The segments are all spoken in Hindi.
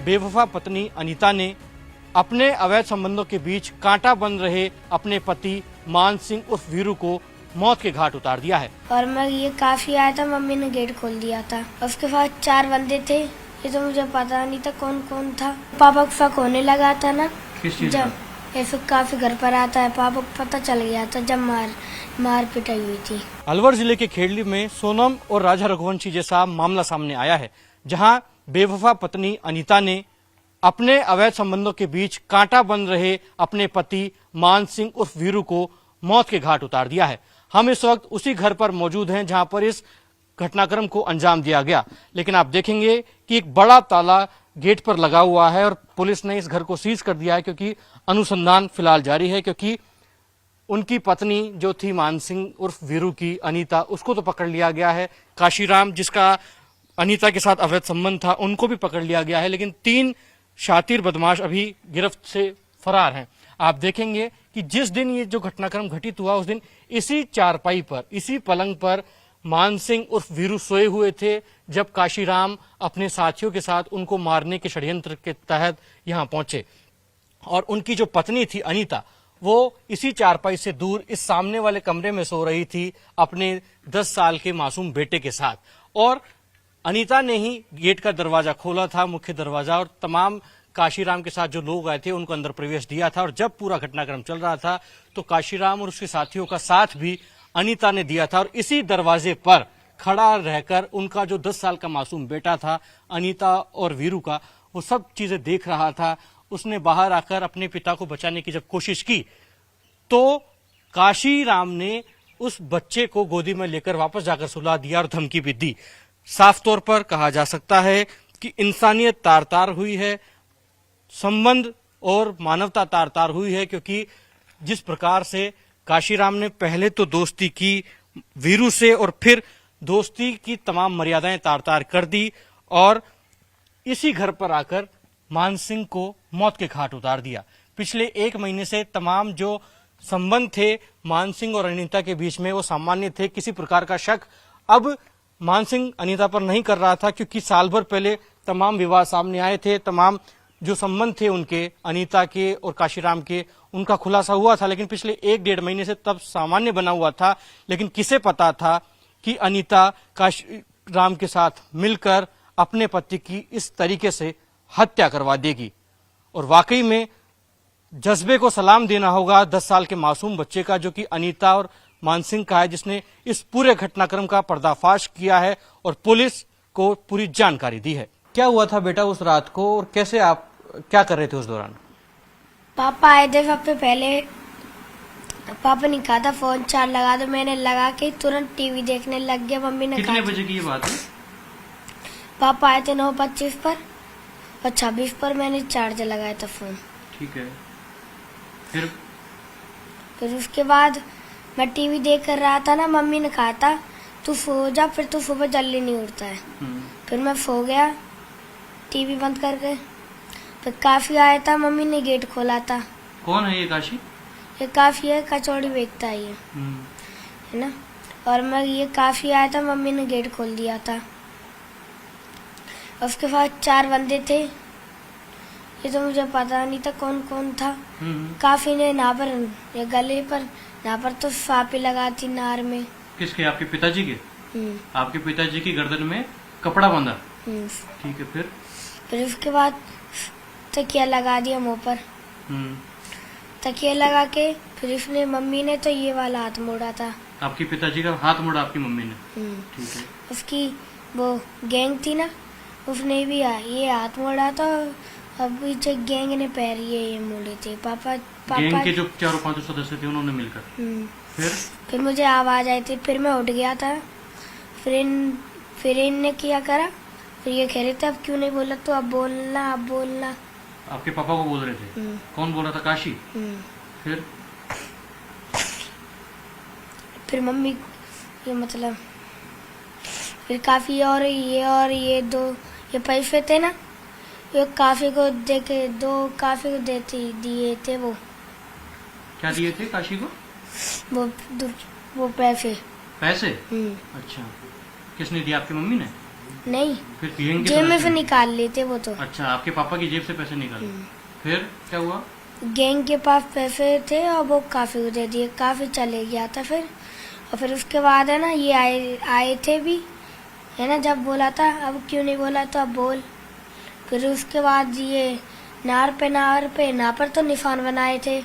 बेवफा पत्नी अनीता ने अपने अवैध संबंधों के बीच कांटा बन रहे अपने पति मान सिंह उर्फ वीरू को मौत के घाट उतार दिया है। और मैं ये काफी आया था, मम्मी ने गेट खोल दिया था। उसके बाद 4 बंदे थे, ये तो मुझे पता नहीं था कौन कौन था। पापा को शक होने लगा था ना, जब ऐसे काफी घर पर आता है, पापा को पता चल गया था जब मार पिटाई हुई थी। अलवर जिले के खेड़ली में सोनम और राजा रघुवंशी जैसा मामला सामने आया है, जहां बेवफा पत्नी अनीता ने अपने अवैध संबंधों के बीच कांटा बन रहे अपने पति मान सिंह उर्फ वीरू को मौत के घाट उतार दिया है। हम इस वक्त उसी घर पर मौजूद हैं जहां पर इस घटनाक्रम को अंजाम दिया गया, लेकिन आप देखेंगे कि एक बड़ा ताला गेट पर लगा हुआ है और पुलिस ने इस घर को सीज कर दिया है, क्योंकि अनुसंधान फिलहाल जारी है। क्योंकि उनकी पत्नी जो थी मान सिंह उर्फ वीरू की अनीता, उसको तो पकड़ लिया गया है। काशीराम जिसका अनीता के साथ अवैध संबंध था, उनको भी पकड़ लिया गया है, लेकिन 3 शातिर बदमाश अभी गिरफ्त से फरार हैं। आप देखेंगे कि जिस दिन ये जो घटनाक्रम घटित हुआ, उस दिन इसी चारपाई पर, इसी पलंग पर मान सिंह उर्फ वीरू सोए हुए थे, जब काशीराम अपने साथियों के साथ उनको मारने के षड्यंत्र के तहत यहां पहुंचे। और उनकी जो पत्नी थी अनीता, वो इसी चारपाई से दूर इस सामने वाले कमरे में सो रही थी अपने 10 साल के मासूम बेटे के साथ। और अनीता ने ही गेट का दरवाजा खोला था, मुख्य दरवाजा, और तमाम काशीराम के साथ जो लोग आए थे उनको अंदर प्रवेश दिया था। और जब पूरा घटनाक्रम चल रहा था तो काशीराम और उसके साथियों का साथ भी अनीता ने दिया था। और इसी दरवाजे पर खड़ा रहकर उनका जो 10 साल का मासूम बेटा था अनीता और वीरू का, वो सब चीजें देख रहा था। उसने बाहर आकर अपने पिता को बचाने की जब कोशिश की तो काशीराम ने उस बच्चे को गोदी में लेकर वापस जाकर सुला दिया और धमकी भी दी। साफ तौर पर कहा जा सकता है कि इंसानियत तार तार हुई है, संबंध और मानवता तार तार हुई है। क्योंकि जिस प्रकार से काशीराम ने पहले तो दोस्ती की वीरू से और फिर दोस्ती की तमाम मर्यादाएं तार तार कर दी और इसी घर पर आकर मान सिंह को मौत के घाट उतार दिया। पिछले 1 महीने से तमाम जो संबंध थे मान सिंह और अनीता के बीच में, वो सामान्य थे। किसी प्रकार का शक अब मान सिंह अनीता पर नहीं कर रहा था, क्योंकि साल भर पहले तमाम विवाद सामने आए थे, तमाम जो संबंध थे उनके अनीता के और काशीराम के, उनका खुलासा हुआ था। लेकिन पिछले 1-1.5 महीने से तब सामान्य बना हुआ था। लेकिन किसे पता था कि अनीता काशीराम के साथ मिलकर अपने पति की इस तरीके से हत्या करवा देगी। और वाकई में जज्बे को सलाम देना होगा 10 साल के मासूम बच्चे का, जो कि अनीता और मान सिंह का है, जिसने इस पूरे घटनाक्रम का पर्दाफाश किया है और पुलिस को पूरी जानकारी दी है। क्या हुआ था बेटा उस रात को और कैसे आप क्या कर रहे थे उस दौरान? पापा आए थे सबसे पहले, पापा ने कहा था फोन चार्ज लगा दो, मैंने लगा के तुरंत टीवी देखने लग गया। मम्मी ने कितने बजे की ये बात है? पापा आए थे 9:25 पर और 26 पर मैंने चार्ज लगाया था फोन। ठीक है। फिर उसके बाद मैं टीवी देख कर रहा था ना, मम्मी ने कहा था तू सो जा, फिर तू सुबह जल्दी नहीं उठता है। फिर मैं सो गया टीवी बंद करके। फिर काफी आया था, मम्मी ने गेट खोला था। कौन है ये काशी? ये काफी है, कचौड़ी बेचता है ये, है ना। और मैं ये काफी आया था, मम्मी ने गेट खोल दिया था। उसके बाद 4 बंदे थे, ये तो मुझे पता नहीं था कौन कौन था। काफी ने ना पर ये गले पर ना पर तो फापी लगा थी नार में। किसके? आपके पिताजी के? आपके पिताजी की गर्दन में कपड़ा बांधा? ठीक है। फिर उसके बाद तकिया लगा दिया मुंह पर। तकिया लगा के फिर उसने, मम्मी ने तो ये वाला हाथ मोड़ा था। आपके पिताजी का हाथ मोड़ा आपकी मम्मी ने? ठीक है। उसकी वो गैंग थी ना, उसने भी ये हाथ मोड़ा था। अब जो गैंग ने पैर ये मोड़े थे। पापा गैंग के जो 4-5 सदस्य थे उन्होंने मिलकर। फिर मुझे आवाज आई थी, फिर मैं उठ गया था। फिर इनने क्या करा, फिर ये कह रहे थे अब क्यों नहीं बोला, तो अब बोलना, अब बोलना। आपके पापा को बोल रहे थे? कौन बोल रहा था? काशी? फिर मम्मी ये मतलब फिर काफी और ये 2 ये पैसे थे ना, ये काफी को देके 2 काफी को दिए थे। वो क्या दिए थे काशी को? वो पैसे। अच्छा, किसने दिया? आपकी मम्मी ने? नहीं, फिर पियेंगे जेब तो में ऐसे? से निकाल लेते वो तो। अच्छा, आपके पापा की जेब से पैसे निकाले। फिर क्या हुआ? गैंग के पास पैसे थे और वो काफी को दे दिए, काफी चले गया था फिर। और फिर उसके बाद है ना ये आए थे भी, है ना, जब बोला था अब क्यों नहीं बोला तो अब बोल। फिर उसके बाद ये नार पर तो निशान बनाए थे।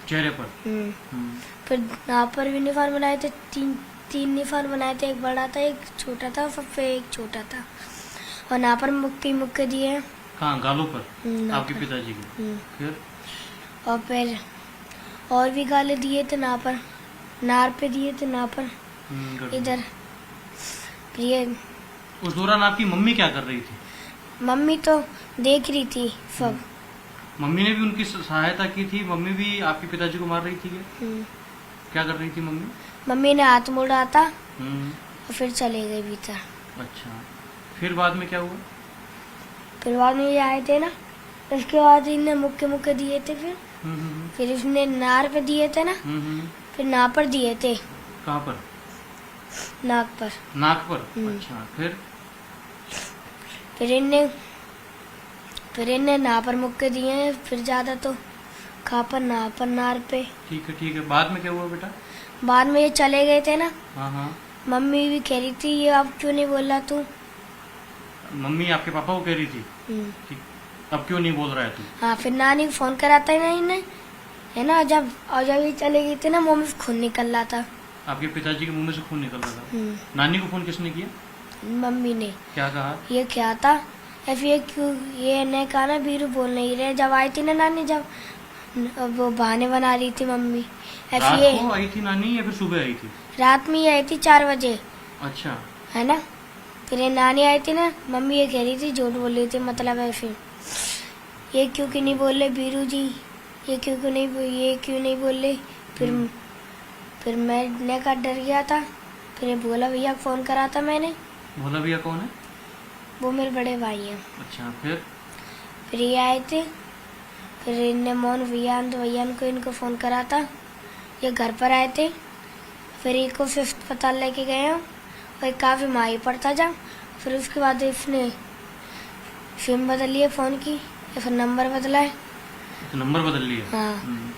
चेहरे पर। फिर नाव पर भी निशान बनाए थे, तीन निशान बनाए थे, एक बड़ा था, एक छोटा था, फिर एक छोटा था। और नाव पर मुक्के दिए। कहाँ, गालों पर? नाव आपके पर। पिताजी के। फिर और फिर और भी गाले दिए थे नाव पर, नार पे दिए थे नाव पर कर- इधर। फिर ये उस दौरान आपकी मम्मी क्या कर रही थी? मम्मी तो देख रही थी सब। मम्मी ने भी उनकी सहायता की थी? मम्मी भी आपके पिताजी को मार रही थी क्या? क्या कर रही थी मम्मी? मम्मी ने हाथ मोड़ा था हम्म, और फिर चले गए भीतर। अच्छा। फिर बाद में क्या हुआ? फिर बाद में ये आए थे ना, उसके बाद इनने मुक्के दिए थे। फिर उसने नार पे दिए थे ना, फिर नाक पर दिए थे। कहाँ पर? नाक पर। नाक पर। अच्छा, फिर इनने ना पर मुक्के दिए हैं, फिर ज्यादा तो खा पर नार पे। ठीक है। बाद में क्या हुआ बेटा? बाद में ये चले गए थे ना, हाँ। मम्मी भी कह रही थी ये अब क्यों नहीं बोला तू। मम्मी आपके पापा को कह रही थी कि अब क्यों नहीं बोल रहा है तू? हाँ, फिर नानी फोन कराता है ना इन्हें, है ना, जब ये चले गए थे ना, मुंह में से खून निकल रहा था। आपके पिताजी के मुंह में से खून निकल रहा था। नानी को फोन किसने किया? मम्मी ने। क्या कहा? ये क्या था, या फिर ये ने कहा ना बीरू बोल नहीं रहे। जब आई थी ना नानी, जब वो बहाने बना रही थी मम्मी। रात को आई थी नानी या फिर सुबह आई थी? रात में ही आई थी 4 बजे, अच्छा। है ना। फिर ये नानी आई थी ना, मम्मी ये कह रही थी झूठ बोल रही थी, मतलब है। फिर ये क्यों नहीं बोल रहे बीरू जी, ये क्यों नहीं बोल रहे। फिर मैं का डर गया था। फिर ये भोला भैया को फोन करा था मैंने। भोला भैया कौन है? वो मेरे बड़े भाई हैं। अच्छा, फिर ये आए थे। फिर इनने मोहन भैया को इनको फोन करा था, ये घर पर आए थे। फिर इनको अस्पताल लेके गए हैं और काफी माही पड़ता जा। फिर उसके बाद इसने सिम बदल लिया फोन की, या फिर नंबर बदला है। तो नंबर बदल लिया? हाँ।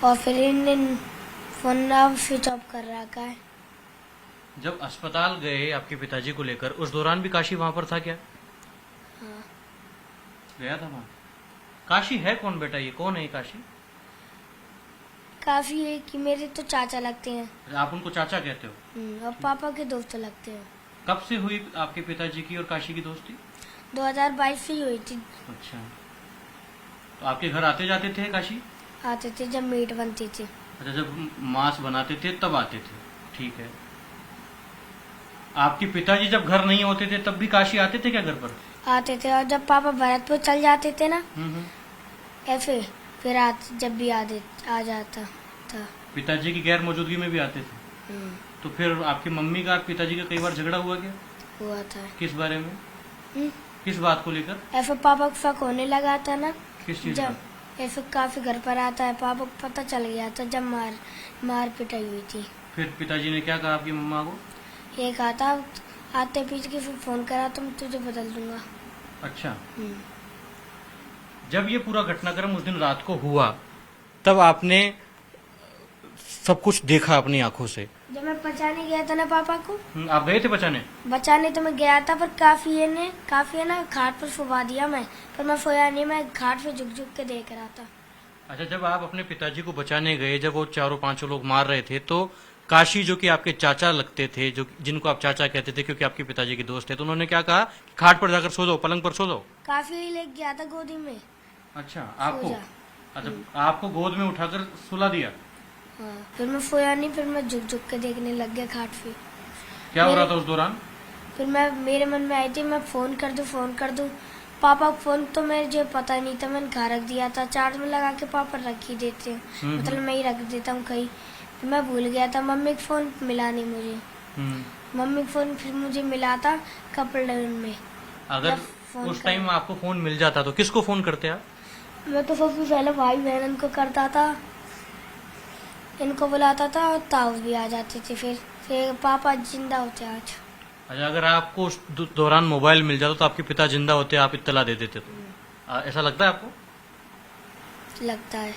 और फिर इनने फोन अब स्विच ऑफ कर रखा है। जब अस्पताल गए आपके पिताजी को लेकर, उस दौरान भी काशी वहां पर था क्या? हाँ। गया था वहां? काशी है कौन बेटा? ये कौन है ये काशी? काफी है कि मेरे तो चाचा लगते हैं। आप उनको चाचा कहते हो? और पापा के दोस्त लगते हैं। कब से हुई आपके पिताजी की और काशी की दोस्ती? 2022 से ही हुई थी। अच्छा, तो आपके घर आते जाते थे काशी? आते थे जब मीट बनती थी। अच्छा, जब मांस बनाते थे तब आते थे। ठीक है। आपके पिताजी जब घर नहीं होते थे तब भी काशी आते थे क्या घर पर? आते थे, और जब पापा भरतपुर चल जाते थे ना, ऐसे फिर जब भी आ जाता था। पिताजी की गैर मौजूदगी में भी आते थे? तो फिर आपकी मम्मी का पिताजी का कई बार झगड़ा हुआ क्या? हुआ था। किस बारे में? किस बात को लेकर? ऐसे पापा को शक होने लगा था ना, किस चीज जब का? ऐसे काफी घर पर आता है, पापा को पता चल गया था जब मार पिटाई हुई थी। फिर पिताजी ने क्या कहा आपकी मम्मा को? ये कहा था आते पीछे के फिर फोन करा तो मैं तुझे बदल दूंगा। अच्छा, जब ये पूरा घटनाक्रम उस दिन रात को हुआ, तब आपने सब कुछ देखा अपनी आंखों से? जब मैं बचाने गया था ना पापा को, आप गए थे बचाने तो मैं गया था, पर काफी है ना घाट पर सुबह दिया मैं, पर मैं सोया नहीं, मैं घाट पे झुक के देख रहा था। अच्छा, जब आप अपने पिताजी को बचाने गए, जब वो 4-5 लोग मार रहे थे, तो काशी जो कि आपके चाचा लगते थे, जो जिनको आप चाचा कहते थे क्योंकि आपके पिताजी के दोस्त थे, तो उन्होंने क्या कहा? खाट पर जाकर सो जाओ, पलंग पर सो जाओ। काफी ले गया था गोदी में। अच्छा, अच्छा, आपको गोद में उठाकर सुला दिया? हाँ। फिर मैं सोया नहीं, फिर मैं झुक के देखने लग गया घाट पे। क्या हो रहा था उस दौरान? फिर मेरे मन में आई थी मैं फोन कर दूं। पापा को फोन तो मुझे पता नहीं था, मैंने घर रख दिया था, चार्ज में लगा के पापा रख ही देते हैं, मतलब मैं ही रख देता हूँ कहीं। मैं भूल गया था, मम्मी का फोन मिला नहीं मुझे। मम्मी का फोन फिर मुझे मिला था कपड़े में। अगर उस टाइम आपको फोन मिल जाता तो किसको फोन करते आप? मैं तो सबसे पहले भाई बहन को करता था, इनको बुलाता था, और ताऊ भी आ जाते थे। फिर पापा जिंदा होते आज। अच्छा, अगर आपको उस दौरान मोबाइल मिल जाता तो आपके पिता जिंदा होते, आप इत्तला दे देते तो ऐसा लगता है आपको? लगता है।